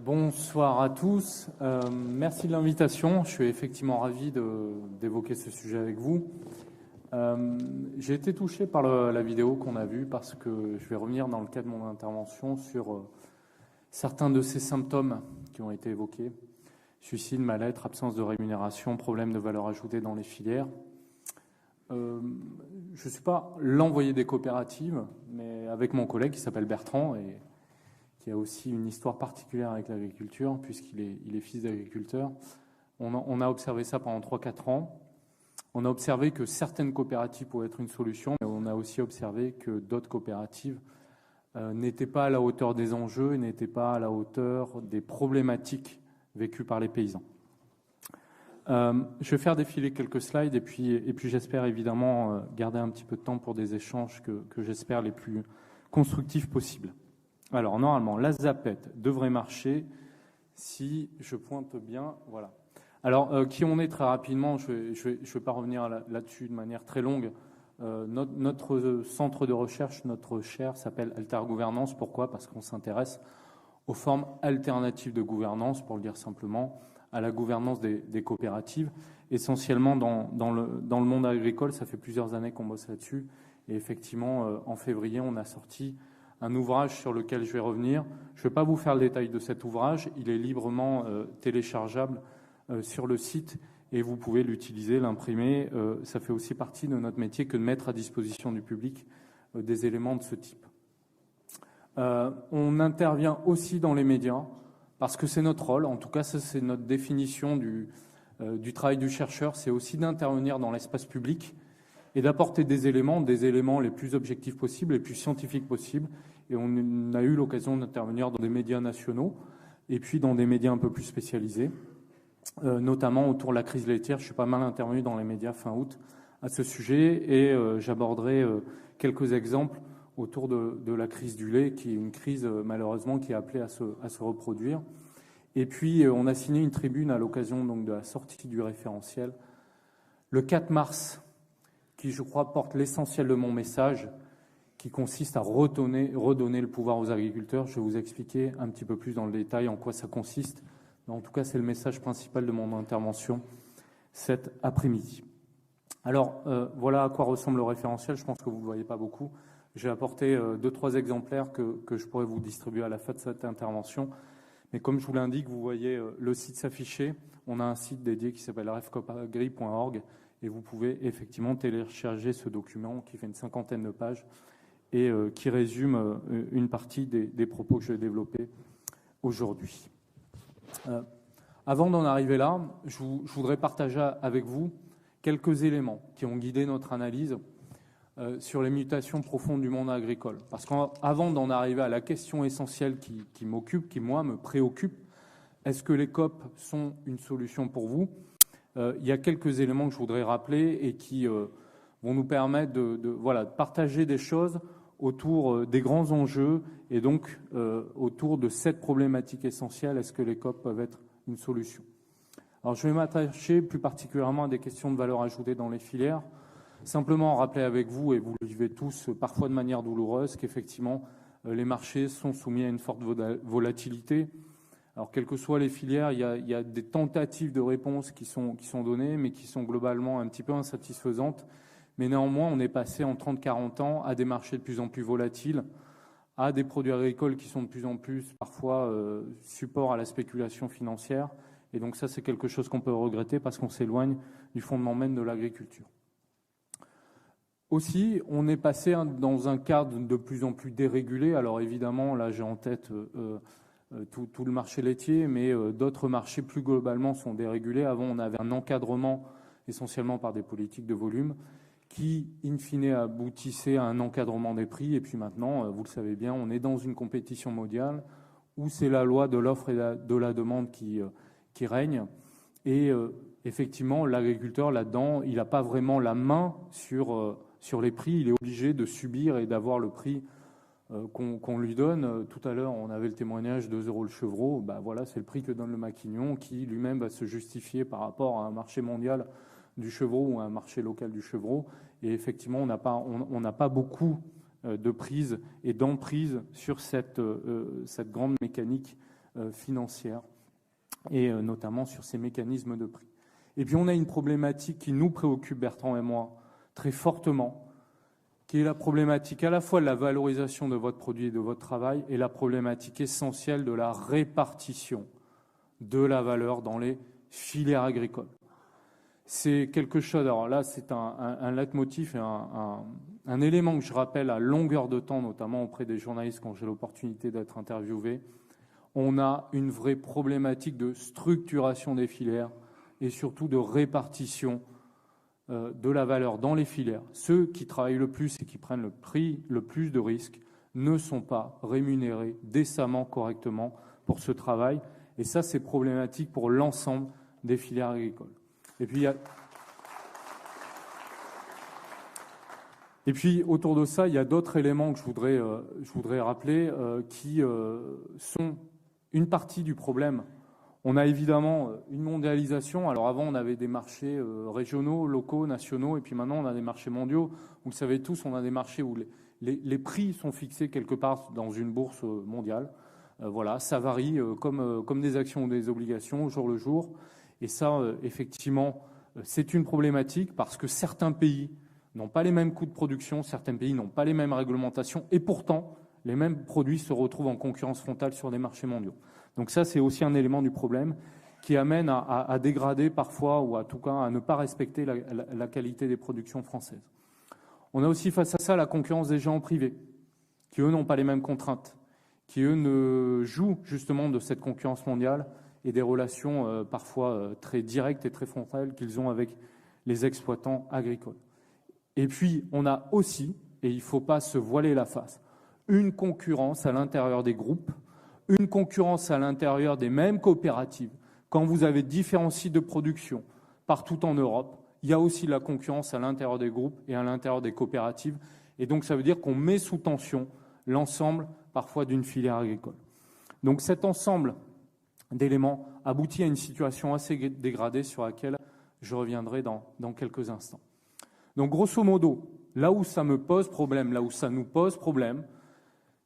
Bonsoir à tous. Merci de l'invitation. Je suis effectivement ravi d'évoquer ce sujet avec vous. J'ai été touché par la vidéo qu'on a vue parce que je vais revenir dans le cadre de mon intervention sur certains de ces symptômes qui ont été évoqués. Suicide, mal-être, absence de rémunération, problème de valeur ajoutée dans les filières. Je ne suis pas l'envoyé des coopératives, mais avec mon collègue qui s'appelle Bertrand et qui a aussi une histoire particulière avec l'agriculture, puisqu'il est fils d'agriculteur. On a observé ça pendant 3-4 ans. On a observé que certaines coopératives pouvaient être une solution, mais on a aussi observé que d'autres coopératives n'étaient pas à la hauteur des enjeux et n'étaient pas à la hauteur des problématiques vécues par les paysans. Je vais faire défiler quelques slides et puis j'espère évidemment garder un petit peu de temps pour des échanges que j'espère les plus constructifs possibles. Alors, normalement, la zapette devrait marcher si je pointe bien. Voilà. Alors, qui on est très rapidement, je vais pas revenir là-dessus de manière très longue. Notre centre de recherche, notre chaire s'appelle Alter Gouvernance. Pourquoi ? Parce qu'on s'intéresse aux formes alternatives de gouvernance, pour le dire simplement, à la gouvernance des coopératives, essentiellement dans le monde agricole. Ça fait plusieurs années qu'on bosse là-dessus. Et effectivement, en février, on a sorti un ouvrage sur lequel je vais revenir. Je ne vais pas vous faire le détail de cet ouvrage. Il est librement téléchargeable sur le site et vous pouvez l'utiliser, l'imprimer. Ça fait aussi partie de notre métier que de mettre à disposition du public des éléments de ce type. On intervient aussi dans les médias parce que c'est notre rôle. En tout cas, ça, c'est notre définition du travail du chercheur. C'est aussi d'intervenir dans l'espace public et d'apporter des éléments les plus objectifs possibles, les plus scientifiques possibles. Et on a eu l'occasion d'intervenir dans des médias nationaux et puis dans des médias un peu plus spécialisés, notamment autour de la crise laitière. Je suis pas mal intervenu dans les médias fin août à ce sujet et j'aborderai quelques exemples autour de la crise du lait, qui est une crise malheureusement qui est appelée à se reproduire. Et puis on a signé une tribune à l'occasion donc de la sortie du référentiel le 4 mars, qui, je crois, porte l'essentiel de mon message, qui consiste à redonner le pouvoir aux agriculteurs. Je vais vous expliquer un petit peu plus dans le détail en quoi ça consiste. Mais en tout cas, c'est le message principal de mon intervention cet après-midi. Alors, voilà à quoi ressemble le référentiel. Je pense que vous ne le voyez pas beaucoup. J'ai apporté 2-3 exemplaires que je pourrais vous distribuer à la fin de cette intervention. Mais comme je vous l'indique, vous voyez le site s'afficher. On a un site dédié qui s'appelle refcopagri.org. Et vous pouvez effectivement télécharger ce document qui fait une 50aine de pages et qui résume une partie des propos que je vais développer aujourd'hui. Avant d'en arriver là, je voudrais partager avec vous quelques éléments qui ont guidé notre analyse sur les mutations profondes du monde agricole. Parce qu'avant d'en arriver à la question essentielle qui m'occupe, qui moi me préoccupe, est-ce que les COP sont une solution pour vous ? Il y a quelques éléments que je voudrais rappeler et qui vont nous permettre de partager des choses autour des grands enjeux et donc autour de cette problématique essentielle. Est-ce que les COP peuvent être une solution ? Alors, je vais m'attacher plus particulièrement à des questions de valeur ajoutée dans les filières. Simplement rappeler avec vous, et vous le vivez tous parfois de manière douloureuse, qu'effectivement les marchés sont soumis à une forte volatilité. Alors, quelles que soient les filières, il y a des tentatives de réponse qui sont données, mais qui sont globalement un petit peu insatisfaisantes. Mais néanmoins, on est passé en 30-40 ans à des marchés de plus en plus volatiles, à des produits agricoles qui sont de plus en plus, parfois, support à la spéculation financière. Et donc ça, c'est quelque chose qu'on peut regretter parce qu'on s'éloigne du fondement même de l'agriculture. Aussi, on est passé dans un cadre de plus en plus dérégulé. Alors évidemment, là, j'ai en tête tout le marché laitier, mais d'autres marchés plus globalement sont dérégulés. Avant, on avait un encadrement essentiellement par des politiques de volume qui, in fine, aboutissaient à un encadrement des prix. Et puis maintenant, vous le savez bien, on est dans une compétition mondiale où c'est la loi de l'offre et de la demande qui règne. Et effectivement, l'agriculteur, là-dedans, il n'a pas vraiment la main sur les prix. Il est obligé de subir et d'avoir le prix qu'on lui donne. Tout à l'heure, on avait le témoignage de 2 € le chevreau. Voilà, c'est le prix que donne le maquignon qui lui-même va se justifier par rapport à un marché mondial du chevreau ou à un marché local du chevreau. Et effectivement, on n'a pas beaucoup de prise et d'emprise sur cette grande mécanique financière et notamment sur ces mécanismes de prix. Et puis on a une problématique qui nous préoccupe, Bertrand et moi, très fortement, qui est la problématique à la fois de la valorisation de votre produit et de votre travail et la problématique essentielle de la répartition de la valeur dans les filières agricoles. C'est quelque chose, alors là c'est un leitmotiv et un élément que je rappelle à longueur de temps, notamment auprès des journalistes quand j'ai l'opportunité d'être interviewé. On a une vraie problématique de structuration des filières et surtout de répartition de la valeur dans les filières. Ceux qui travaillent le plus et qui prennent le plus de risques ne sont pas rémunérés décemment, correctement pour ce travail. Et ça, c'est problématique pour l'ensemble des filières agricoles. Et puis, autour de ça, il y a d'autres éléments que je voudrais rappeler qui sont une partie du problème. On a évidemment une mondialisation. Alors avant, on avait des marchés régionaux, locaux, nationaux, et puis maintenant, on a des marchés mondiaux. Vous le savez tous, on a des marchés où les prix sont fixés quelque part dans une bourse mondiale. Voilà, ça varie comme des actions ou des obligations au jour le jour. Et ça, effectivement, c'est une problématique parce que certains pays n'ont pas les mêmes coûts de production, certains pays n'ont pas les mêmes réglementations, et pourtant, les mêmes produits se retrouvent en concurrence frontale sur des marchés mondiaux. Donc ça, c'est aussi un élément du problème qui amène à dégrader parfois, ou en tout cas à ne pas respecter la qualité des productions françaises. On a aussi face à ça la concurrence des géants privés, qui eux n'ont pas les mêmes contraintes, qui eux ne jouent justement de cette concurrence mondiale et des relations parfois très directes et très frontales qu'ils ont avec les exploitants agricoles. Et puis, on a aussi, et il ne faut pas se voiler la face, une concurrence à l'intérieur des groupes, une concurrence à l'intérieur des mêmes coopératives. Quand vous avez différents sites de production partout en Europe, il y a aussi la concurrence à l'intérieur des groupes et à l'intérieur des coopératives. Et donc, ça veut dire qu'on met sous tension l'ensemble, parfois, d'une filière agricole. Donc, cet ensemble d'éléments aboutit à une situation assez dégradée sur laquelle je reviendrai dans quelques instants. Donc, grosso modo, là où ça me pose problème, là où ça nous pose problème,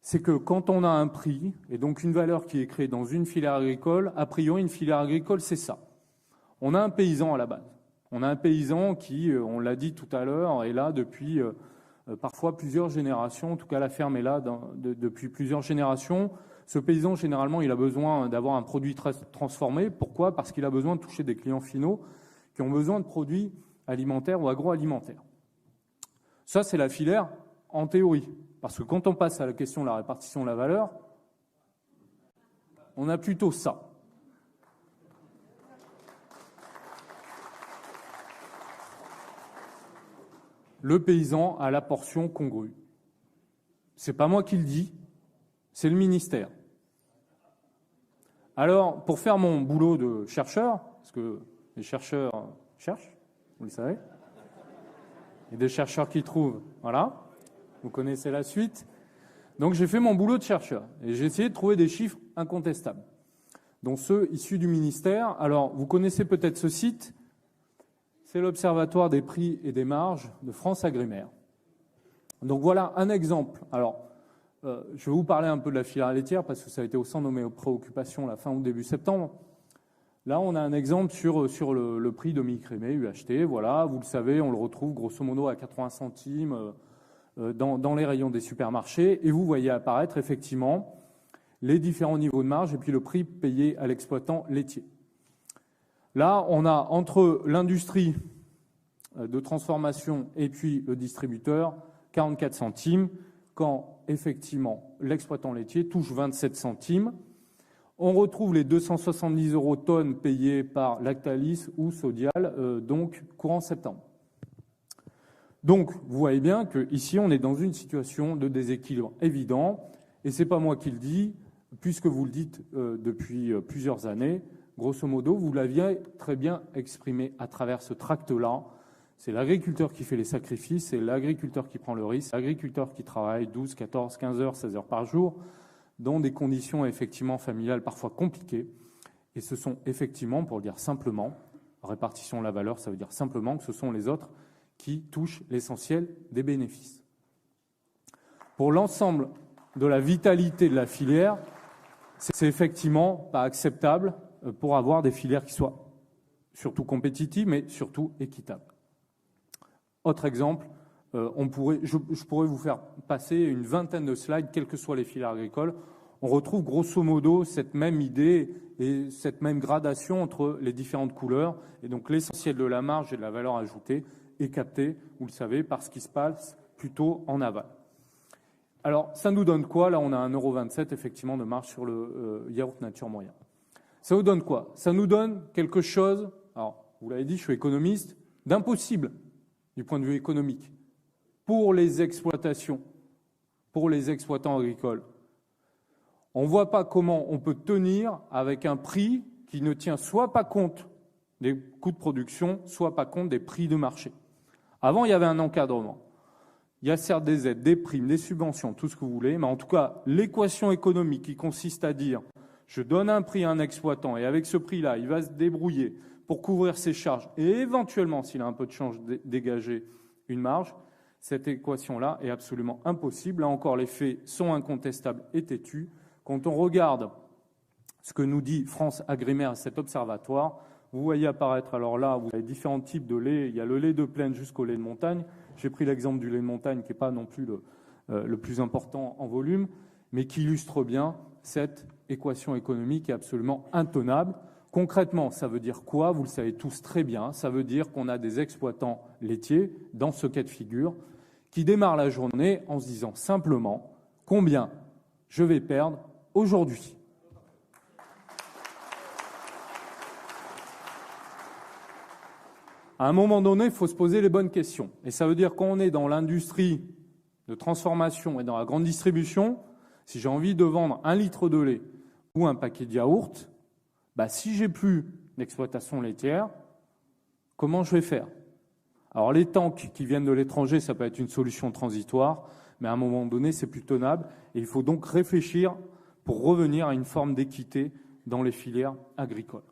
c'est que quand on a un prix, et donc une valeur qui est créée dans une filière agricole, a priori, une filière agricole, c'est ça. On a un paysan à la base. On a un paysan qui, on l'a dit tout à l'heure, est là depuis parfois plusieurs générations. En tout cas, la ferme est là depuis plusieurs générations. Ce paysan, généralement, il a besoin d'avoir un produit transformé. Pourquoi ? Parce qu'il a besoin de toucher des clients finaux qui ont besoin de produits alimentaires ou agroalimentaires. Ça, c'est la filière en théorie. Parce que quand on passe à la question de la répartition de la valeur, on a plutôt ça. Le paysan a la portion congrue. C'est pas moi qui le dis, c'est le ministère. Alors, pour faire mon boulot de chercheur, parce que les chercheurs cherchent, vous le savez, et des chercheurs qui trouvent, voilà, vous connaissez la suite. Donc j'ai fait mon boulot de chercheur et j'ai essayé de trouver des chiffres incontestables, dont ceux issus du ministère. Alors, vous connaissez peut-être ce site, c'est l'Observatoire des prix et des marges de France Agrimaire. Donc voilà un exemple. Alors, je vais vous parler un peu de la filière laitière parce que ça a été au centre de mes préoccupations la fin ou début septembre. Là, on a un exemple sur le prix de mi-crémé UHT. Voilà, vous le savez, on le retrouve grosso modo à 80 centimes dans les rayons des supermarchés. Et vous voyez apparaître effectivement les différents niveaux de marge et puis le prix payé à l'exploitant laitier. Là, on a entre l'industrie de transformation et puis le distributeur 44 centimes, quand effectivement l'exploitant laitier touche 27 centimes. On retrouve les 270 € tonnes payés par Lactalis ou Sodial, donc courant septembre. Donc, vous voyez bien qu'ici, on est dans une situation de déséquilibre évident, et ce n'est pas moi qui le dis, puisque vous le dites depuis plusieurs années. Grosso modo, vous l'aviez très bien exprimé à travers ce tract-là. C'est l'agriculteur qui fait les sacrifices, c'est l'agriculteur qui prend le risque, l'agriculteur qui travaille 12, 14, 15 heures, 16 heures par jour, dans des conditions effectivement familiales parfois compliquées. Et ce sont effectivement, pour le dire simplement, répartition de la valeur, ça veut dire simplement que ce sont les autres qui touchent l'essentiel des bénéfices. Pour l'ensemble de la vitalité de la filière, c'est effectivement pas acceptable pour avoir des filières qui soient surtout compétitives, mais surtout équitables. Autre exemple, je pourrais vous faire passer une vingtaine de slides, quelles que soient les filières agricoles. On retrouve grosso modo cette même idée et cette même gradation entre les différentes couleurs. Et donc l'essentiel de la marge et de la valeur ajoutée est capté, vous le savez, par ce qui se passe plutôt en aval. Alors, ça nous donne quoi? Là, on a 1,27 € effectivement de marge sur le yaourt nature moyen. Ça nous donne quoi? Ça nous donne quelque chose, alors vous l'avez dit, je suis économiste, d'impossible du point de vue économique pour les exploitations, pour les exploitants agricoles. On ne voit pas comment on peut tenir avec un prix qui ne tient soit pas compte des coûts de production, soit pas compte des prix de marché. Avant, il y avait un encadrement. Il y a certes des aides, des primes, des subventions, tout ce que vous voulez, mais en tout cas, l'équation économique qui consiste à dire je donne un prix à un exploitant et avec ce prix-là, il va se débrouiller pour couvrir ses charges et éventuellement, s'il a un peu de change, dégager une marge, cette équation-là est absolument impossible. Là encore, les faits sont incontestables et têtus. Quand on regarde ce que nous dit France Agrimer, cet observatoire, vous voyez apparaître, alors là, vous avez différents types de lait. Il y a le lait de plaine jusqu'au lait de montagne. J'ai pris l'exemple du lait de montagne qui n'est pas non plus le plus important en volume, mais qui illustre bien cette équation économique qui est absolument intenable. Concrètement, ça veut dire quoi? Vous le savez tous très bien. Ça veut dire qu'on a des exploitants laitiers, dans ce cas de figure, qui démarrent la journée en se disant simplement combien je vais perdre aujourd'hui. À un moment donné, il faut se poser les bonnes questions. Et ça veut dire qu'on est dans l'industrie de transformation et dans la grande distribution, si j'ai envie de vendre 1 litre de lait ou un paquet de yaourt, si j'ai plus d'exploitation laitière, comment je vais faire? Alors les tanks qui viennent de l'étranger, ça peut être une solution transitoire, mais à un moment donné, c'est plus tenable. Et il faut donc réfléchir pour revenir à une forme d'équité dans les filières agricoles.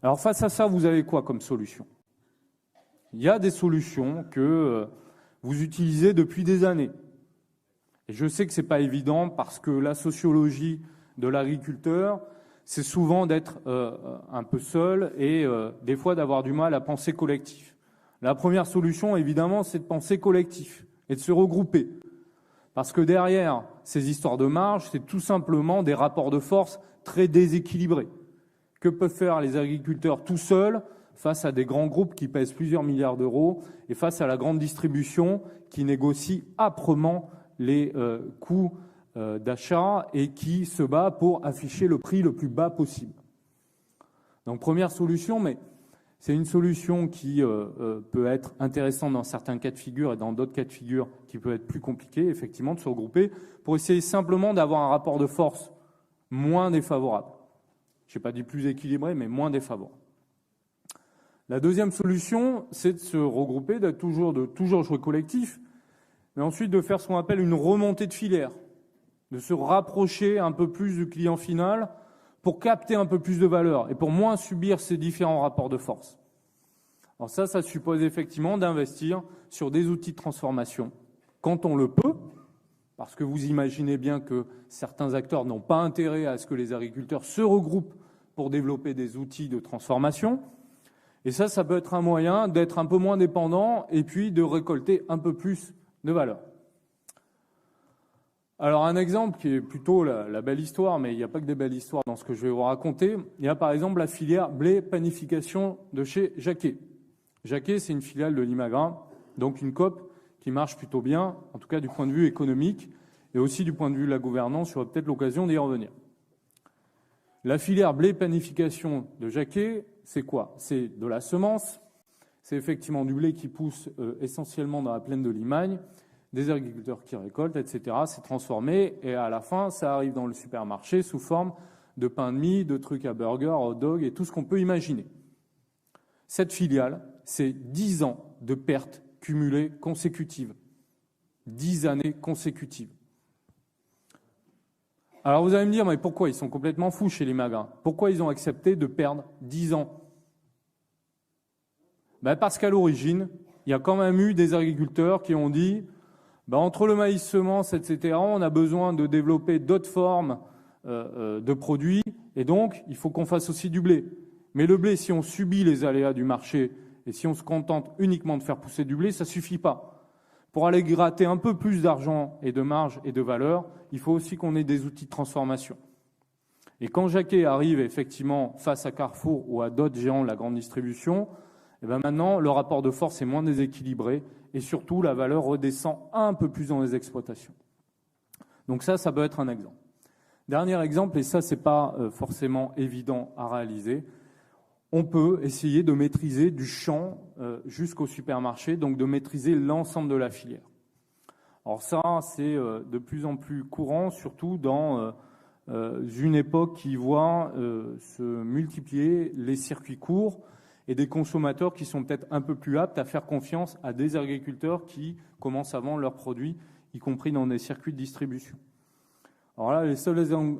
Alors face à ça, vous avez quoi comme solution? Il y a des solutions que vous utilisez depuis des années. Et je sais que ce n'est pas évident parce que la sociologie de l'agriculteur, c'est souvent d'être un peu seul et des fois d'avoir du mal à penser collectif. La première solution, évidemment, c'est de penser collectif et de se regrouper. Parce que derrière ces histoires de marge, c'est tout simplement des rapports de force très déséquilibrés. Que peuvent faire les agriculteurs tout seuls face à des grands groupes qui pèsent plusieurs milliards d'euros et face à la grande distribution qui négocie âprement les coûts d'achat et qui se bat pour afficher le prix le plus bas possible. Donc première solution, mais c'est une solution qui peut être intéressante dans certains cas de figure et dans d'autres cas de figure qui peut être plus compliqué, effectivement, de se regrouper pour essayer simplement d'avoir un rapport de force moins défavorable. Je n'ai pas dit plus équilibré, mais moins défavorable. La deuxième solution, c'est de se regrouper, de toujours jouer collectif, mais ensuite de faire ce qu'on appelle une remontée de filière, de se rapprocher un peu plus du client final pour capter un peu plus de valeur et pour moins subir ces différents rapports de force. Alors ça suppose effectivement d'investir sur des outils de transformation quand on le peut, parce que vous imaginez bien que certains acteurs n'ont pas intérêt à ce que les agriculteurs se regroupent pour développer des outils de transformation. Et ça peut être un moyen d'être un peu moins dépendant et puis de récolter un peu plus de valeur. Alors un exemple qui est plutôt la belle histoire, mais il n'y a pas que des belles histoires dans ce que je vais vous raconter. Il y a par exemple la filière blé panification de chez Jacquet. Jacquet, c'est une filiale de Limagrain, donc une coop qui marche plutôt bien, en tout cas du point de vue économique et aussi du point de vue de la gouvernance. J'aurai peut-être l'occasion d'y revenir. La filière blé panification de Jacquet, c'est quoi? C'est de la semence, c'est effectivement du blé qui pousse essentiellement dans la plaine de Limagne, des agriculteurs qui récoltent, etc. C'est transformé et à la fin, ça arrive dans le supermarché sous forme de pain de mie, de trucs à burger, hot dog et tout ce qu'on peut imaginer. Cette filiale, c'est 10 ans de pertes cumulées consécutives. 10 années consécutives. Alors vous allez me dire, mais pourquoi ils sont complètement fous chez les Magrins? Pourquoi ils ont accepté de perdre 10 ans? Parce qu'à l'origine, il y a quand même eu des agriculteurs qui ont dit, entre le maïs semence, etc., on a besoin de développer d'autres formes de produits, et donc il faut qu'on fasse aussi du blé. Mais le blé, si on subit les aléas du marché et si on se contente uniquement de faire pousser du blé, ça ne suffit pas. Pour aller gratter un peu plus d'argent et de marge et de valeur, il faut aussi qu'on ait des outils de transformation. Et quand Jacquet arrive effectivement face à Carrefour ou à d'autres géants de la grande distribution, et bien maintenant, le rapport de force est moins déséquilibré et surtout, la valeur redescend un peu plus dans les exploitations. Donc ça peut être un exemple. Dernier exemple, et ça, ce n'est pas forcément évident à réaliser, on peut essayer de maîtriser du champ jusqu'au supermarché, donc de maîtriser l'ensemble de la filière. Alors ça, c'est de plus en plus courant, surtout dans une époque qui voit se multiplier les circuits courts et des consommateurs qui sont peut-être un peu plus aptes à faire confiance à des agriculteurs qui commencent à vendre leurs produits, y compris dans des circuits de distribution. Alors là, les seuls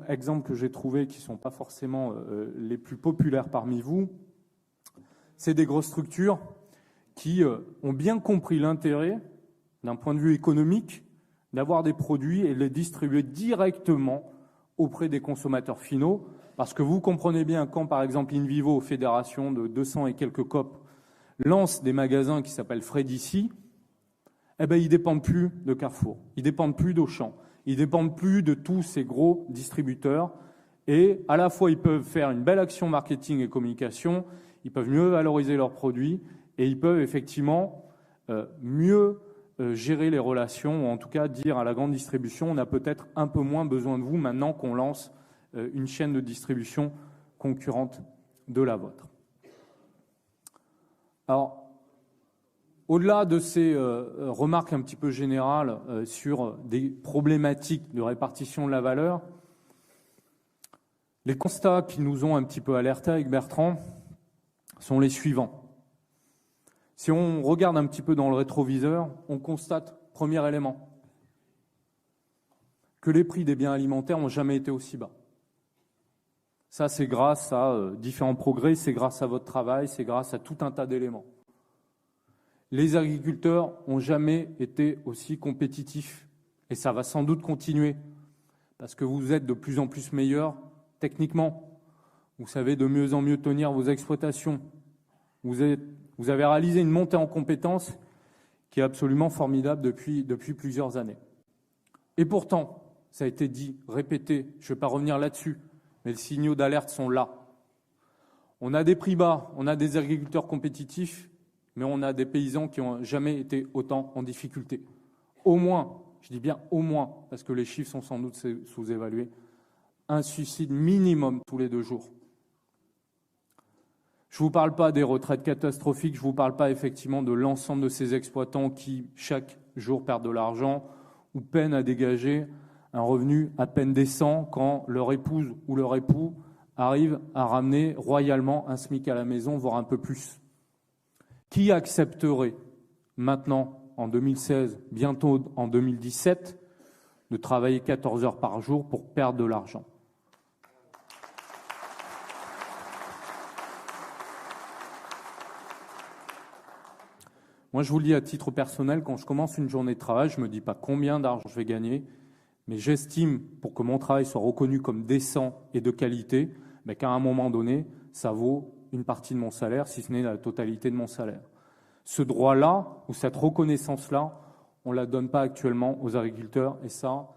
exemples que j'ai trouvés qui ne sont pas forcément les plus populaires parmi vous, c'est des grosses structures qui ont bien compris l'intérêt, d'un point de vue économique, d'avoir des produits et de les distribuer directement auprès des consommateurs finaux. Parce que vous comprenez bien, quand par exemple InVivo, fédération de 200 et quelques COP, lance des magasins qui s'appellent Frédici, eh ben, ils ne dépendent plus de Carrefour, ils ne dépendent plus d'Auchan, ils ne dépendent plus de tous ces gros distributeurs. Et à la fois, ils peuvent faire une belle action marketing et communication, ils peuvent mieux valoriser leurs produits et ils peuvent effectivement mieux gérer les relations, ou en tout cas dire à la grande distribution, on a peut-être un peu moins besoin de vous maintenant qu'on lance une chaîne de distribution concurrente de la vôtre. Alors, au-delà de ces remarques un petit peu générales sur des problématiques de répartition de la valeur, les constats qui nous ont un petit peu alertés avec Bertrand sont les suivants. Si on regarde un petit peu dans le rétroviseur, on constate, premier élément, que les prix des biens alimentaires n'ont jamais été aussi bas. Ça, c'est grâce à différents progrès, c'est grâce à votre travail, c'est grâce à tout un tas d'éléments. Les agriculteurs n'ont jamais été aussi compétitifs, et ça va sans doute continuer, parce que vous êtes de plus en plus meilleurs techniquement. Vous savez de mieux en mieux tenir vos exploitations. Vous avez réalisé une montée en compétences qui est absolument formidable depuis plusieurs années. Et pourtant, ça a été dit, répété, je ne vais pas revenir là-dessus, mais les signaux d'alerte sont là. On a des prix bas, on a des agriculteurs compétitifs, mais on a des paysans qui n'ont jamais été autant en difficulté. Au moins, je dis bien au moins, parce que les chiffres sont sans doute sous-évalués, un suicide minimum tous les 2 jours. Je ne vous parle pas des retraites catastrophiques, je ne vous parle pas effectivement de l'ensemble de ces exploitants qui, chaque jour, perdent de l'argent ou peinent à dégager un revenu à peine décent quand leur épouse ou leur époux arrive à ramener royalement un SMIC à la maison, voire un peu plus. Qui accepterait maintenant, en 2016, bientôt en 2017, de travailler 14 heures par jour pour perdre de l'argent ? Moi, je vous le dis à titre personnel, quand je commence une journée de travail, je ne me dis pas combien d'argent je vais gagner, mais j'estime, pour que mon travail soit reconnu comme décent et de qualité, qu'à un moment donné, ça vaut une partie de mon salaire, si ce n'est la totalité de mon salaire. Ce droit-là, ou cette reconnaissance-là, on ne la donne pas actuellement aux agriculteurs, et ça,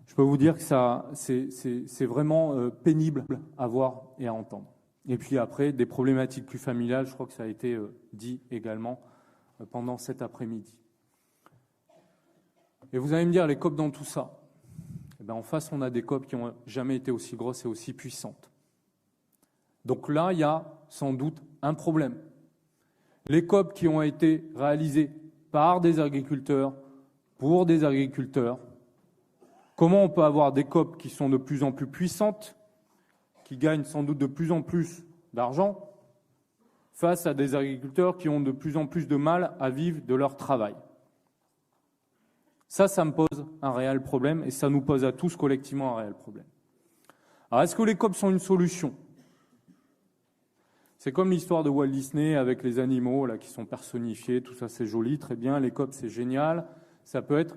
je peux vous dire que ça, c'est vraiment pénible à voir et à entendre. Et puis après, des problématiques plus familiales, je crois que ça a été dit également pendant cet après-midi. Et vous allez me dire, les COP dans tout ça, en face, on a des COP qui n'ont jamais été aussi grosses et aussi puissantes. Donc là, il y a sans doute un problème. Les COP qui ont été réalisées par des agriculteurs, pour des agriculteurs, comment on peut avoir des COP qui sont de plus en plus puissantes, qui gagnent sans doute de plus en plus d'argent, face à des agriculteurs qui ont de plus en plus de mal à vivre de leur travail. Ça me pose un réel problème et ça nous pose à tous collectivement un réel problème. Alors, est-ce que les COP sont une solution ? C'est comme l'histoire de Walt Disney avec les animaux là, qui sont personnifiés, tout ça c'est joli, très bien, les COP c'est génial, ça peut être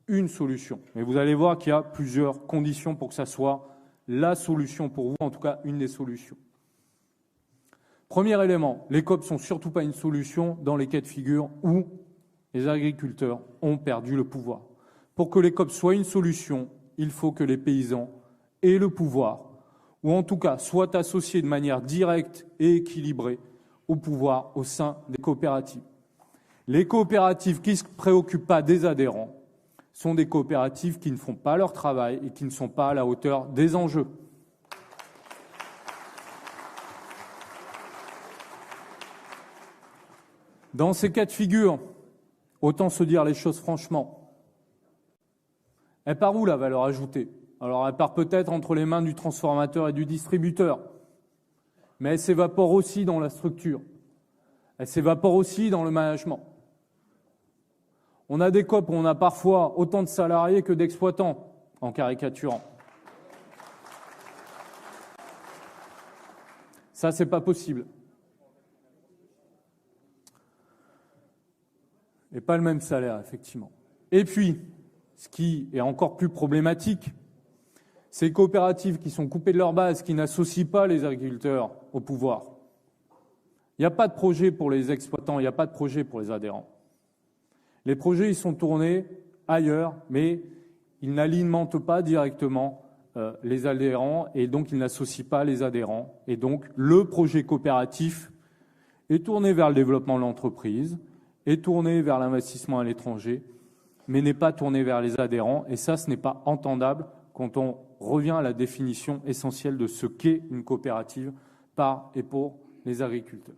une solution. Mais vous allez voir qu'il y a plusieurs conditions pour que ça soit la solution pour vous, en tout cas une des solutions. Premier élément, les COP ne sont surtout pas une solution dans les cas de figure où les agriculteurs ont perdu le pouvoir. Pour que les COP soient une solution, il faut que les paysans aient le pouvoir, ou en tout cas soient associés de manière directe et équilibrée au pouvoir au sein des coopératives. Les coopératives qui ne se préoccupent pas des adhérents sont des coopératives qui ne font pas leur travail et qui ne sont pas à la hauteur des enjeux. Dans ces cas de figure, autant se dire les choses franchement. Elle part où la valeur ajoutée? Alors elle part peut-être entre les mains du transformateur et du distributeur, mais elle s'évapore aussi dans la structure. Elle s'évapore aussi dans le management. On a des COP où on a parfois autant de salariés que d'exploitants, en caricaturant. Ça, c'est pas possible. Et pas le même salaire, effectivement. Et puis, ce qui est encore plus problématique, c'est les coopératives qui sont coupées de leur base, qui n'associent pas les agriculteurs au pouvoir. Il n'y a pas de projet pour les exploitants, il n'y a pas de projet pour les adhérents. Les projets, ils sont tournés ailleurs, mais ils n'alimentent pas directement les adhérents et donc ils n'associent pas les adhérents. Et donc, le projet coopératif est tourné vers le développement de l'entreprise, est tourné vers l'investissement à l'étranger, mais n'est pas tourné vers les adhérents. Et ça, ce n'est pas entendable quand on revient à la définition essentielle de ce qu'est une coopérative par et pour les agriculteurs.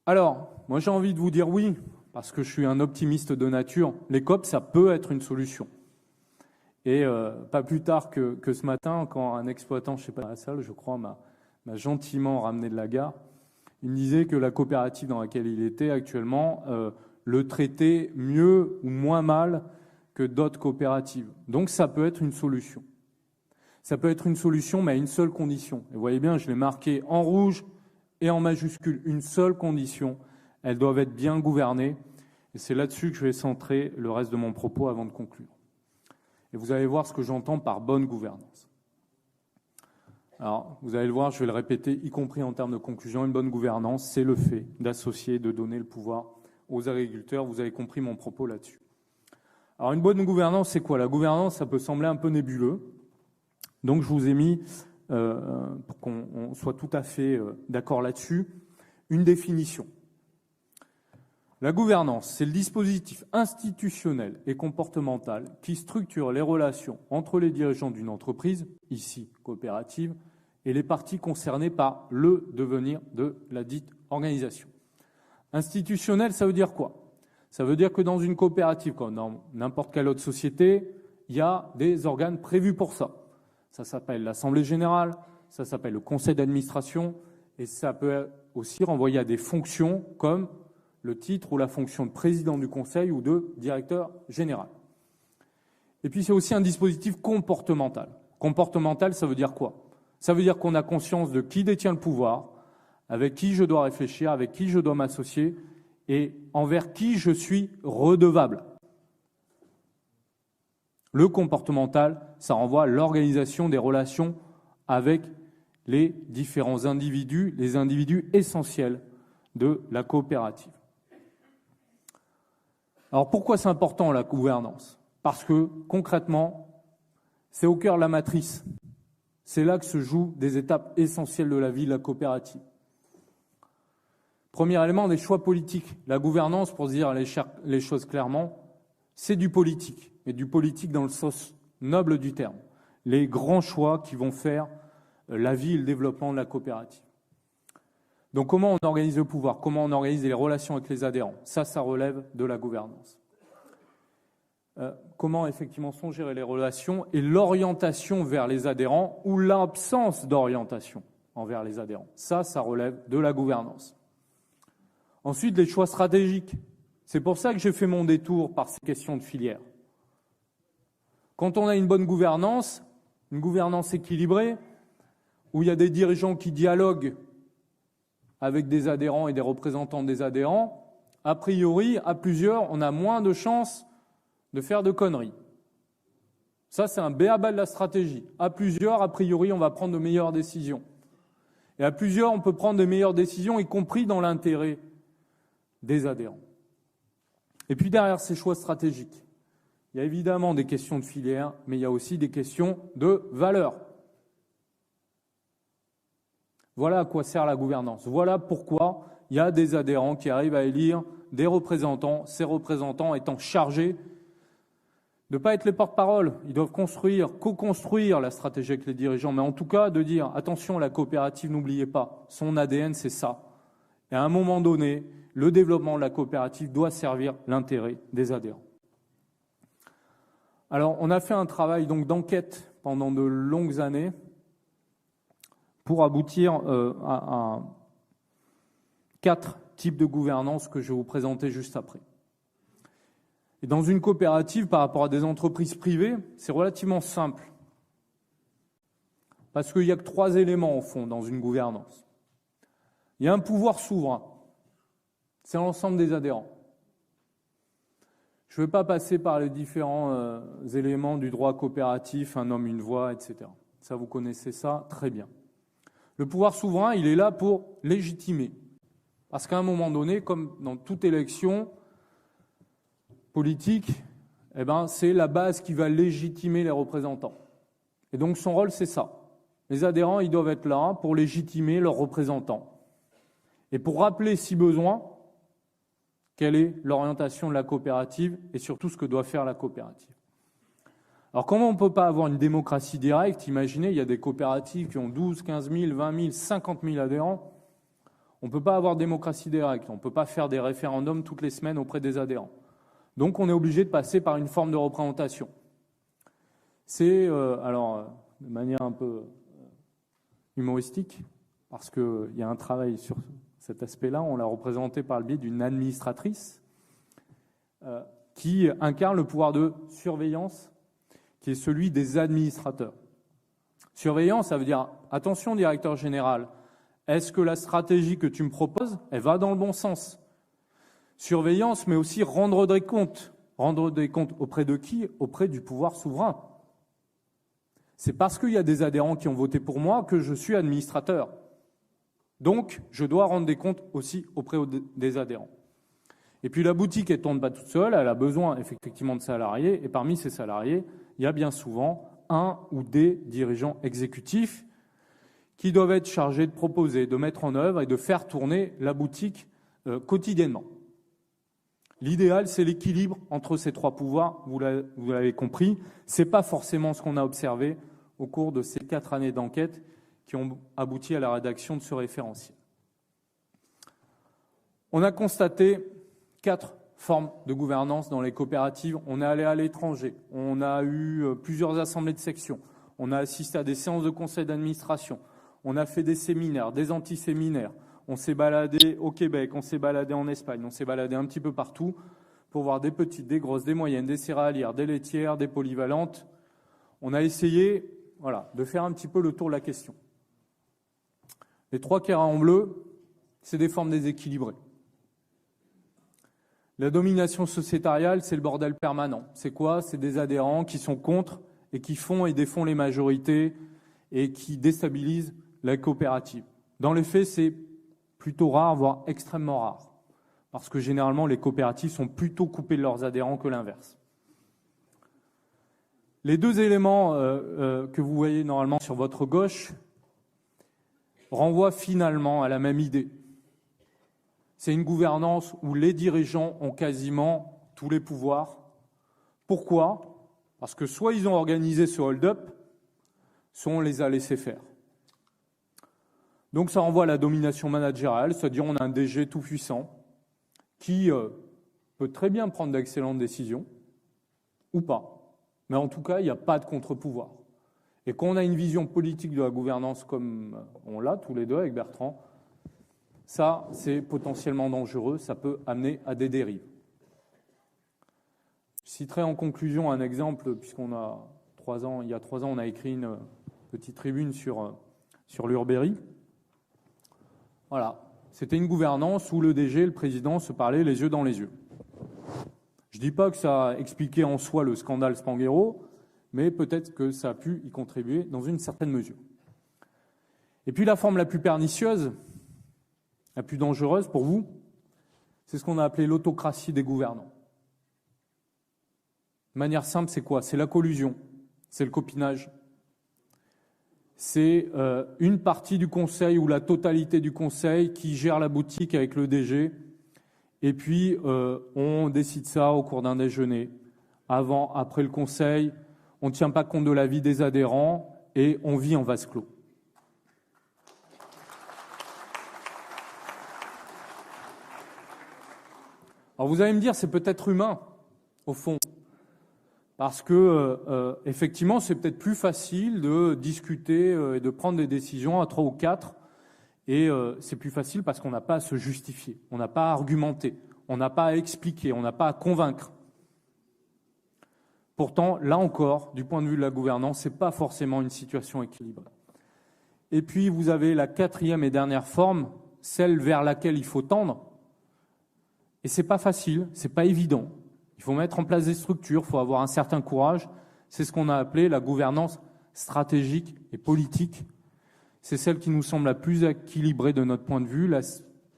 Alors, moi j'ai envie de vous dire oui, parce que je suis un optimiste de nature. Les COP, ça peut être une solution. Et pas plus tard que ce matin, quand un exploitant, je ne sais pas, dans la salle, je crois, m'a gentiment ramené de la gare, il me disait que la coopérative dans laquelle il était actuellement le traitait mieux ou moins mal que d'autres coopératives. Donc ça peut être une solution. Ça peut être une solution, mais à une seule condition. Et vous voyez bien, je l'ai marqué en rouge et en majuscule. Une seule condition, elles doivent être bien gouvernées. Et c'est là-dessus que je vais centrer le reste de mon propos avant de conclure. Et vous allez voir ce que j'entends par bonne gouvernance. Alors, vous allez le voir, je vais le répéter, y compris en termes de conclusion, une bonne gouvernance, c'est le fait d'associer, de donner le pouvoir aux agriculteurs. Vous avez compris mon propos là-dessus. Alors, une bonne gouvernance, c'est quoi? La gouvernance, ça peut sembler un peu nébuleux. Donc, je vous ai mis, pour qu'on soit tout à fait d'accord là-dessus, une définition. La gouvernance, c'est le dispositif institutionnel et comportemental qui structure les relations entre les dirigeants d'une entreprise, ici coopérative, et les parties concernées par le devenir de la dite organisation. Institutionnel, ça veut dire quoi? Ça veut dire que dans une coopérative, comme dans n'importe quelle autre société, il y a des organes prévus pour ça. Ça s'appelle l'Assemblée générale, ça s'appelle le Conseil d'administration, et ça peut aussi renvoyer à des fonctions comme le titre ou la fonction de président du conseil ou de directeur général. Et puis c'est aussi un dispositif comportemental. Comportemental, ça veut dire quoi? Ça veut dire qu'on a conscience de qui détient le pouvoir, avec qui je dois réfléchir, avec qui je dois m'associer et envers qui je suis redevable. Le comportemental, ça renvoie à l'organisation des relations avec les différents individus, les individus essentiels de la coopérative. Alors pourquoi c'est important la gouvernance? Parce que concrètement, c'est au cœur de la matrice. C'est là que se jouent des étapes essentielles de la vie de la coopérative. Premier élément, des choix politiques. La gouvernance, pour dire les choses clairement, c'est du politique, mais du politique dans le sens noble du terme. Les grands choix qui vont faire la vie et le développement de la coopérative. Donc comment on organise le pouvoir? Comment on organise les relations avec les adhérents? Ça relève de la gouvernance. Comment effectivement sont gérées les relations et l'orientation vers les adhérents ou l'absence d'orientation envers les adhérents? Ça relève de la gouvernance. Ensuite, les choix stratégiques. C'est pour ça que j'ai fait mon détour par ces questions de filière. Quand on a une bonne gouvernance équilibrée, où il y a des dirigeants qui dialoguent avec des adhérents et des représentants des adhérents, a priori, à plusieurs, on a moins de chances de faire de conneries. Ça, c'est un b.a.-ba de la stratégie. À plusieurs, a priori, on va prendre de meilleures décisions. Et à plusieurs, on peut prendre de meilleures décisions, y compris dans l'intérêt des adhérents. Et puis derrière ces choix stratégiques, il y a évidemment des questions de filière, mais il y a aussi des questions de valeur. Voilà à quoi sert la gouvernance. Voilà pourquoi il y a des adhérents qui arrivent à élire des représentants, ces représentants étant chargés de ne pas être les porte-parole. Ils doivent co-construire la stratégie avec les dirigeants, mais en tout cas de dire attention, la coopérative, n'oubliez pas, son ADN c'est ça. Et à un moment donné, le développement de la coopérative doit servir l'intérêt des adhérents. Alors, on a fait un travail donc d'enquête pendant de longues années pour aboutir à 4 types de gouvernance que je vais vous présenter juste après. Et dans une coopérative, par rapport à des entreprises privées, c'est relativement simple. Parce qu'il n'y a que 3 éléments, au fond, dans une gouvernance. Il y a un pouvoir souverain. C'est l'ensemble des adhérents. Je ne vais pas passer par les différents éléments du droit coopératif, un homme, une voix, etc. Ça, vous connaissez ça très bien. Le pouvoir souverain, il est là pour légitimer. Parce qu'à un moment donné, comme dans toute élection politique, c'est la base qui va légitimer les représentants. Et donc son rôle, c'est ça. Les adhérents, ils doivent être là pour légitimer leurs représentants. Et pour rappeler, si besoin, quelle est l'orientation de la coopérative et surtout ce que doit faire la coopérative. Alors comment on ne peut pas avoir une démocratie directe? Imaginez, il y a des coopératives qui ont 12, 15 000, 20 000, 50 000 adhérents. On ne peut pas avoir démocratie directe, on ne peut pas faire des référendums toutes les semaines auprès des adhérents. Donc on est obligé de passer par une forme de représentation. C'est, de manière un peu humoristique, parce qu'il y a un travail sur cet aspect-là, on l'a représenté par le biais d'une administratrice qui incarne le pouvoir de surveillance, qui est celui des administrateurs. Surveillance, ça veut dire, attention directeur général, est-ce que la stratégie que tu me proposes, elle va dans le bon sens? Surveillance, mais aussi rendre des comptes. Rendre des comptes auprès de qui? Auprès du pouvoir souverain. C'est parce qu'il y a des adhérents qui ont voté pour moi que je suis administrateur. Donc, je dois rendre des comptes aussi auprès des adhérents. Et puis la boutique, elle ne tourne pas toute seule, elle a besoin effectivement de salariés, et parmi ces salariés, il y a bien souvent un ou des dirigeants exécutifs qui doivent être chargés de proposer, de mettre en œuvre et de faire tourner la boutique quotidiennement. L'idéal, c'est l'équilibre entre ces 3 pouvoirs, vous l'avez compris. Ce n'est pas forcément ce qu'on a observé au cours de ces 4 années d'enquête qui ont abouti à la rédaction de ce référentiel. On a constaté 4 formes de gouvernance dans les coopératives. On est allé à l'étranger, on a eu plusieurs assemblées de section, on a assisté à des séances de conseil d'administration, on a fait des séminaires, des anti-séminaires, on s'est baladé au Québec, on s'est baladé en Espagne, on s'est baladé un petit peu partout pour voir des petites, des grosses, des moyennes, des céréalières, des laitières, des polyvalentes. On a essayé de faire un petit peu le tour de la question. Les 3 carrés en bleu, c'est des formes déséquilibrées. La domination sociétariale, c'est le bordel permanent. C'est quoi? C'est des adhérents qui sont contre et qui font et défont les majorités et qui déstabilisent la coopérative. Dans les faits, c'est plutôt rare, voire extrêmement rare, parce que généralement, les coopératives sont plutôt coupées de leurs adhérents que l'inverse. Les 2 éléments que vous voyez normalement sur votre gauche renvoient finalement à la même idée. C'est une gouvernance où les dirigeants ont quasiment tous les pouvoirs. Pourquoi? Parce que soit ils ont organisé ce hold-up, soit on les a laissés faire. Donc ça renvoie à la domination managériale, c'est-à-dire on a un DG tout puissant qui peut très bien prendre d'excellentes décisions, ou pas. Mais en tout cas, il n'y a pas de contre-pouvoir. Et quand on a une vision politique de la gouvernance comme on l'a tous les deux avec Bertrand, ça, c'est potentiellement dangereux, ça peut amener à des dérives. Je citerai en conclusion un exemple, puisqu'on a il y a 3 ans, on a écrit une petite tribune sur l'Urbery. Voilà, c'était une gouvernance où le DG et le président se parlaient les yeux dans les yeux. Je ne dis pas que ça a expliqué en soi le scandale Spanghero, mais peut-être que ça a pu y contribuer dans une certaine mesure. Et puis la forme la plus pernicieuse, la plus dangereuse pour vous, c'est ce qu'on a appelé l'autocratie des gouvernants. De manière simple, c'est quoi? C'est la collusion, c'est le copinage. C'est une partie du conseil ou la totalité du conseil qui gère la boutique avec le DG. Et puis, on décide ça au cours d'un déjeuner. Avant, après le conseil, on ne tient pas compte de l'avis des adhérents et on vit en vase clos. Alors vous allez me dire, c'est peut-être humain, au fond. Parce que, effectivement, c'est peut-être plus facile de discuter et de prendre des décisions à 3 ou 4. Et c'est plus facile parce qu'on n'a pas à se justifier, on n'a pas à argumenter, on n'a pas à expliquer, on n'a pas à convaincre. Pourtant, là encore, du point de vue de la gouvernance, ce n'est pas forcément une situation équilibrée. Et puis, vous avez la 4e et dernière forme, celle vers laquelle il faut tendre. Et ce n'est pas facile, ce n'est pas évident. Il faut mettre en place des structures, il faut avoir un certain courage. C'est ce qu'on a appelé la gouvernance stratégique et politique. C'est celle qui nous semble la plus équilibrée de notre point de vue, la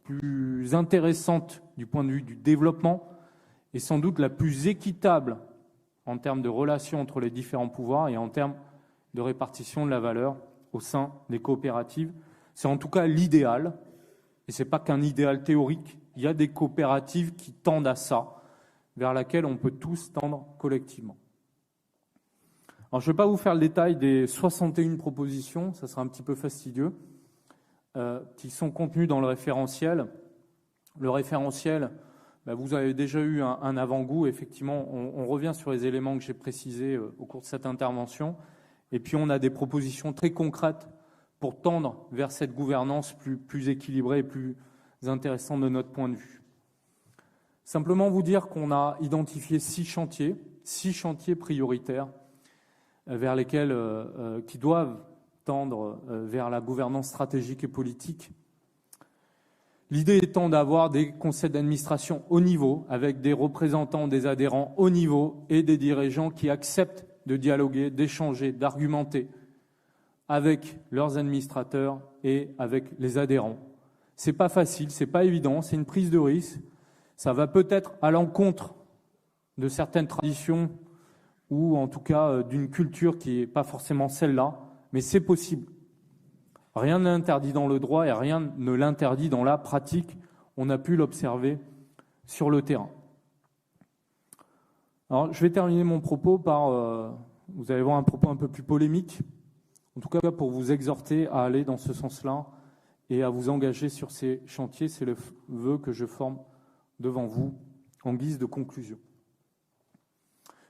plus intéressante du point de vue du développement et sans doute la plus équitable en termes de relations entre les différents pouvoirs et en termes de répartition de la valeur au sein des coopératives. C'est en tout cas l'idéal, et ce n'est pas qu'un idéal théorique. Il y a des coopératives qui tendent à ça, vers laquelle on peut tous tendre collectivement. Alors, je ne vais pas vous faire le détail des 61 propositions, ça sera un petit peu fastidieux, qui sont contenues dans le référentiel. Le référentiel, vous avez déjà eu un avant-goût. Effectivement, on revient sur les éléments que j'ai précisés au cours de cette intervention. Et puis, on a des propositions très concrètes pour tendre vers cette gouvernance plus équilibrée et plus intéressante de notre point de vue. Simplement vous dire qu'on a identifié 6 chantiers prioritaires vers lesquels qui doivent tendre vers la gouvernance stratégique et politique. L'idée étant d'avoir des conseils d'administration haut niveau, avec des représentants des adhérents haut niveau et des dirigeants qui acceptent de dialoguer, d'échanger, d'argumenter avec leurs administrateurs et avec les adhérents. C'est pas facile, c'est pas évident, c'est une prise de risque. Ça va peut-être à l'encontre de certaines traditions ou en tout cas d'une culture qui n'est pas forcément celle-là, mais c'est possible. Rien ne l'interdit dans le droit et rien ne l'interdit dans la pratique. On a pu l'observer sur le terrain. Alors, je vais terminer mon propos par, vous allez voir, un propos un peu plus polémique, en tout cas pour vous exhorter à aller dans ce sens-là et à vous engager sur ces chantiers. C'est le vœu que je forme devant vous en guise de conclusion.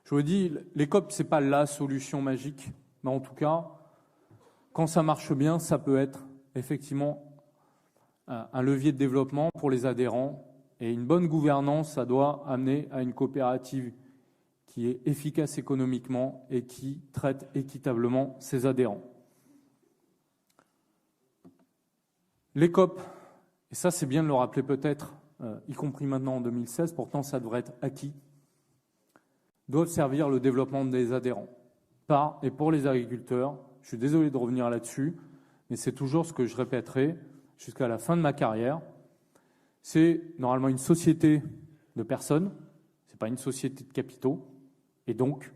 Je vous dis, les COP, ce n'est pas la solution magique, mais en tout cas, quand ça marche bien, ça peut être effectivement un levier de développement pour les adhérents. Et une bonne gouvernance, ça doit amener à une coopérative qui est efficace économiquement et qui traite équitablement ses adhérents. Les COP, et ça c'est bien de le rappeler peut-être, y compris maintenant en 2016, pourtant ça devrait être acquis, doivent servir le développement des adhérents, par et pour les agriculteurs. Je suis désolé de revenir là-dessus, mais c'est toujours ce que je répéterai jusqu'à la fin de ma carrière. C'est normalement une société de personnes, ce n'est pas une société de capitaux, et donc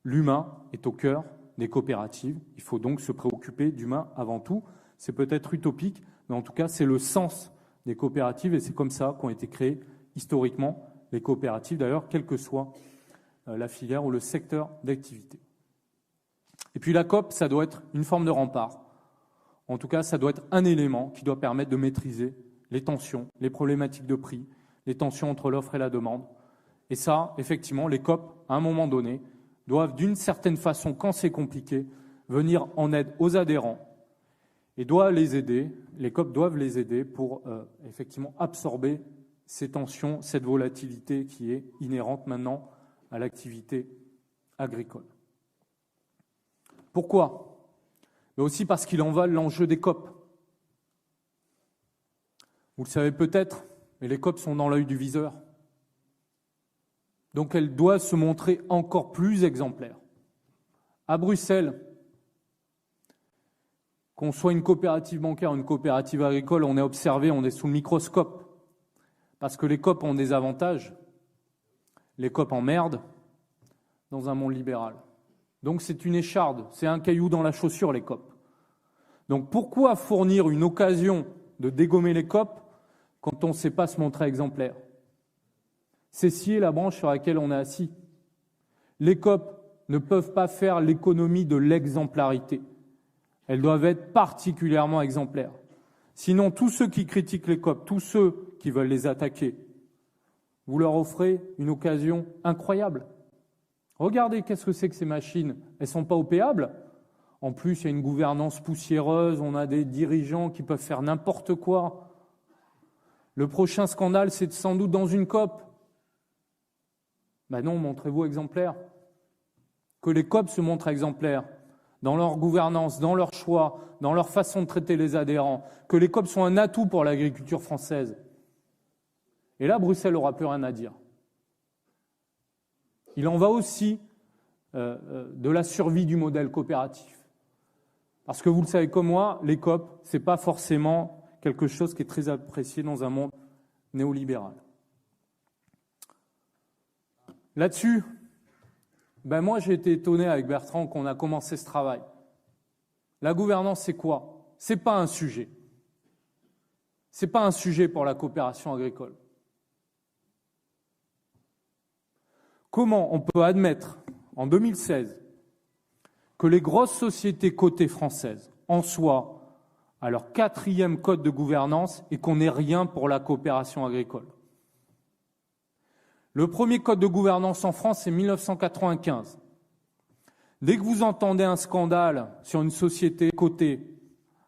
l'humain est au cœur des coopératives. Il faut donc se préoccuper d'humain avant tout. C'est peut-être utopique, mais en tout cas, c'est le sens des coopératives, et c'est comme ça qu'ont été créées historiquement les coopératives, d'ailleurs, quelle que soit la filière ou le secteur d'activité. Et puis la COP, ça doit être une forme de rempart. En tout cas, ça doit être un élément qui doit permettre de maîtriser les tensions, les problématiques de prix, les tensions entre l'offre et la demande. Et ça, effectivement, les COP, à un moment donné, doivent d'une certaine façon, quand c'est compliqué, venir en aide aux adhérents et doivent les aider, les COP doivent les aider pour effectivement absorber ces tensions, cette volatilité qui est inhérente maintenant à l'activité agricole. Pourquoi ? Mais aussi parce qu'il en va de l'enjeu des COP. Vous le savez peut-être, mais les COP sont dans l'œil du viseur. Donc elles doivent se montrer encore plus exemplaires. À Bruxelles, qu'on soit une coopérative bancaire ou une coopérative agricole, on est observé, on est sous le microscope. Parce que les COP ont des avantages. Les COP emmerdent dans un monde libéral. Donc c'est une écharde, c'est un caillou dans la chaussure, les COP. Donc pourquoi fournir une occasion de dégommer les COP quand on ne sait pas se montrer exemplaire? C'est scier la branche sur laquelle on est assis. Les COP ne peuvent pas faire l'économie de l'exemplarité. Elles doivent être particulièrement exemplaires. Sinon, tous ceux qui critiquent les COP, tous ceux qui veulent les attaquer, vous leur offrez une occasion incroyable. Regardez qu'est-ce que c'est que ces machines. Elles ne sont pas opéables. En plus, il y a une gouvernance poussiéreuse, on a des dirigeants qui peuvent faire n'importe quoi. Le prochain scandale, c'est sans doute dans une COP. Ben non, montrez-vous exemplaires. Que les COP se montrent exemplaires dans leur gouvernance, dans leur choix, dans leur façon de traiter les adhérents. Que les COP sont un atout pour l'agriculture française. Et là, Bruxelles n'aura plus rien à dire. Il en va aussi de la survie du modèle coopératif. Parce que vous le savez comme moi, les COP, ce n'est pas forcément quelque chose qui est très apprécié dans un monde néolibéral. Là-dessus, moi j'ai été étonné avec Bertrand qu'on a commencé ce travail. La gouvernance, c'est quoi? Ce n'est pas un sujet. Ce n'est pas un sujet pour la coopération agricole. Comment on peut admettre, en 2016, que les grosses sociétés cotées françaises en soient à leur 4e code de gouvernance et qu'on n'ait rien pour la coopération agricole? Le premier code de gouvernance en France, c'est 1995. Dès que vous entendez un scandale sur une société cotée,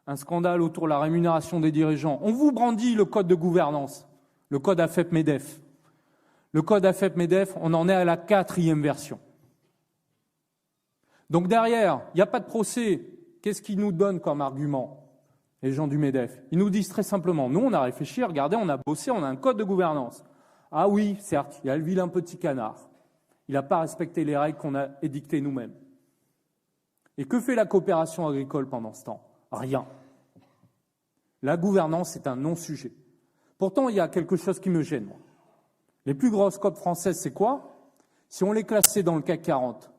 un scandale autour de la rémunération des dirigeants, on vous brandit le code de gouvernance, le code AFEP-MEDEF. Le code AFEP-MEDEF, on en est à la 4e version. Donc derrière, il n'y a pas de procès. Qu'est-ce qu'ils nous donnent comme argument, les gens du MEDEF? Ils nous disent très simplement, nous on a réfléchi, regardez, on a bossé, on a un code de gouvernance. Ah oui, certes, il y a le vilain petit canard. Il n'a pas respecté les règles qu'on a édictées nous-mêmes. Et que fait la coopération agricole pendant ce temps? Rien. La gouvernance est un non-sujet. Pourtant, il y a quelque chose qui me gêne, moi. Les plus grosses COP françaises, c'est quoi? Si on les classait dans le CAC 40,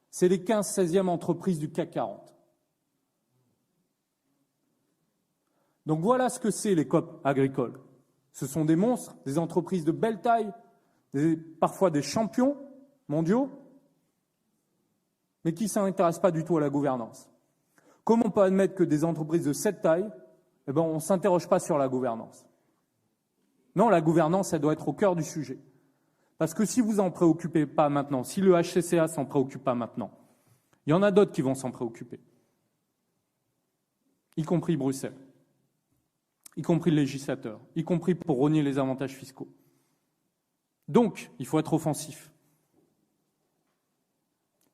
c'est les 15-16e entreprises du CAC 40. Donc voilà ce que c'est les COP agricoles. Ce sont des monstres, des entreprises de belle taille, parfois des champions mondiaux, mais qui ne s'intéressent pas du tout à la gouvernance. Comment on peut admettre que des entreprises de cette taille, on ne s'interroge pas sur la gouvernance? Non, la gouvernance, elle doit être au cœur du sujet. Parce que si vous n'en préoccupez pas maintenant, si le HCCA ne s'en préoccupe pas maintenant, il y en a d'autres qui vont s'en préoccuper, y compris Bruxelles, y compris le législateur, y compris pour rogner les avantages fiscaux. Donc, il faut être offensif.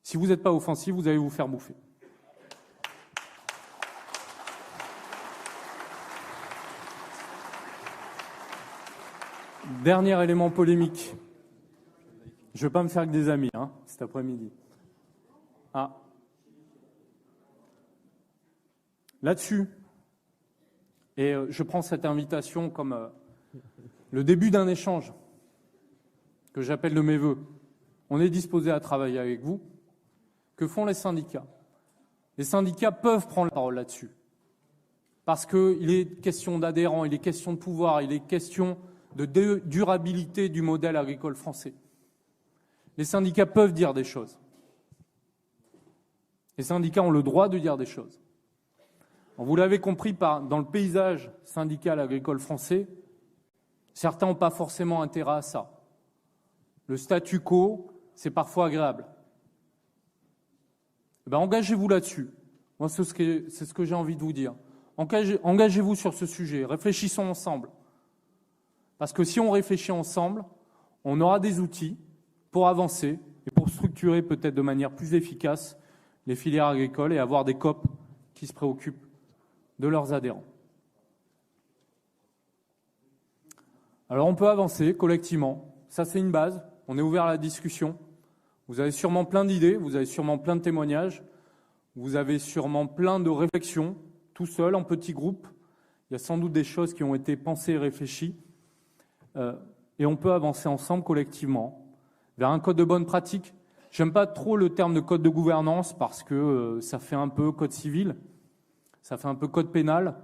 Si vous n'êtes pas offensif, vous allez vous faire bouffer. Dernier élément polémique. Je ne vais pas me faire que des amis cet après-midi. Là-dessus, et je prends cette invitation comme le début d'un échange que j'appelle de mes vœux. On est disposé à travailler avec vous. Que font les syndicats? Les syndicats peuvent prendre la parole là-dessus. Parce qu'il est question d'adhérents, il est question de pouvoir, il est question de durabilité du modèle agricole français. Les syndicats peuvent dire des choses. Les syndicats ont le droit de dire des choses. Vous l'avez compris, dans le paysage syndical agricole français, certains n'ont pas forcément intérêt à ça. Le statu quo, c'est parfois agréable. Engagez-vous là-dessus. Moi, c'est ce que j'ai envie de vous dire. Engagez-vous sur ce sujet. Réfléchissons ensemble. Parce que si on réfléchit ensemble, on aura des outils pour avancer et pour structurer peut-être de manière plus efficace les filières agricoles et avoir des COP qui se préoccupent de leurs adhérents. Alors on peut avancer collectivement, ça c'est une base, on est ouvert à la discussion, Vous avez sûrement plein d'idées, vous avez sûrement plein de témoignages, vous avez sûrement plein de réflexions, tout seul, en petits groupes. Il y a sans doute des choses qui ont été pensées et réfléchies. Et on peut avancer ensemble, collectivement, vers un code de bonne pratique. J'aime pas trop le terme de code de gouvernance parce que ça fait un peu code civil, ça fait un peu code pénal.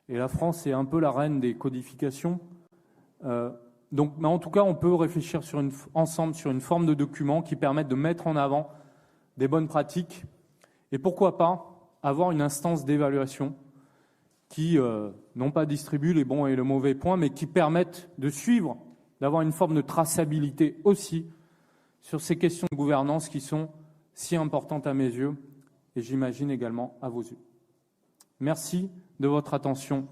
Et la France est un peu la reine des codifications. Donc, en tout cas, on peut réfléchir ensemble sur une forme de document qui permette de mettre en avant des bonnes pratiques et pourquoi pas avoir une instance d'évaluation qui, non pas distribue les bons et les mauvais points, mais qui permettent de suivre, d'avoir une forme de traçabilité aussi sur ces questions de gouvernance qui sont si importantes à mes yeux et j'imagine également à vos yeux. Merci de votre attention.